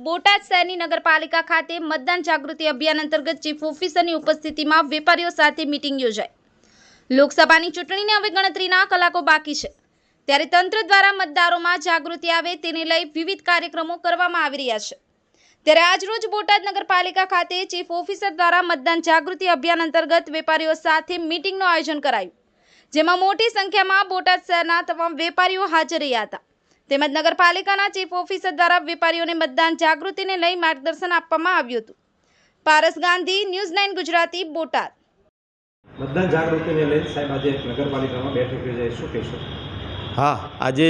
બોટાદ શહેરની નગરપાલિકા ખાતે મતદાન જાગૃતિ અભિયાન અંતર્ગત ચીફ ઓફિસરની ઉપસ્થિતિમાં વેપારીઓ સાથે મીટિંગ યોજાઈ। લોકસભાની ચૂંટણીને હવે ગણતરીના કલાકો બાકી છે, ત્યારે તંત્ર દ્વારા મતદારોમાં જાગૃતિ આવે તેને લઈ વિવિધ કાર્યક્રમો કરવામાં આવી રહ્યા છે। ત્યારે આજરોજ બોટાદ નગરપાલિકા ખાતે ચીફ ઓફિસર દ્વારા મતદાન જાગૃતિ અભિયાન અંતર્ગત વેપારીઓ સાથે મીટિંગનું આયોજન કરાયું, જેમાં મોટી સંખ્યામાં બોટાદ શહેરના તમામ વેપારીઓ હાજર રહ્યા હતા। તેમજ નગરપાલિકાના ચીફ ઓફિસર દ્વારા વેપારીઓને મતદાન જાગૃતિને લઈ માર્ગદર્શન આપવામાં આવ્યું હતું। પારસ ગાંધી, ન્યૂઝ 9 ગુજરાતી, બોટાદ। મતદાન જાગૃતિને લઈ સાહેબ આજે નગરપાલિકામાં બેઠક યોજાઈ, શું કહેશો? હા, આજે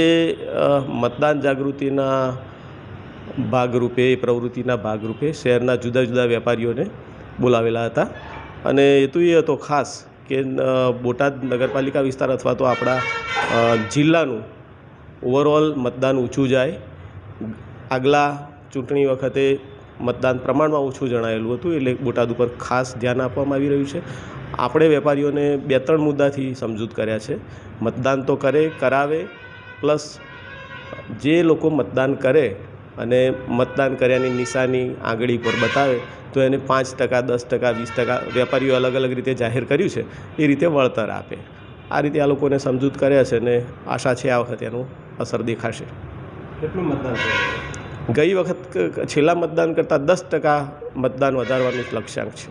મતદાન જાગૃતિના ભાગરૂપે પ્રવૃત્તિના ભાગરૂપે શહેરના જુદા જુદા વેપારીઓને બોલાવેલા હતા અને હેતુ એ હતો ખાસ કે બોટાદ નગરપાલિકા વિસ્તાર અથવા તો આપણા જિલ્લાનું ઓવરઓલ મતદાન ઊંચું જાય। આગલા ચૂંટણી વખતે મતદાન પ્રમાણમાં ઓછું જણાયેલું હતું, એટલે બોટાદ ઉપર ખાસ ધ્યાન આપવામાં આવી રહ્યું છે। આપણે વેપારીઓને 2-3 મુદ્દાથી સમજૂત કર્યા છે। મતદાન તો કરાવે, પ્લસ જે લોકો મતદાન કરે અને મતદાન કર્યાની નિશાની આંગળી પર બતાવે તો એને 5%, 10%, 20% વેપારીઓ અલગ અલગ રીતે જાહેર કર્યું છે એ રીતે વળતર આપે। આ રીતે આ લોકોને સમજૂત કર્યા છે અને આશા છે આ વખતે એનું અસર દેખાશે। કેટલું મતદાન થયું? ગઈ વખત છેલ્લા મતદાન કરતાં 10% મતદાન વધારવાનું લક્ષ્યાંક છે।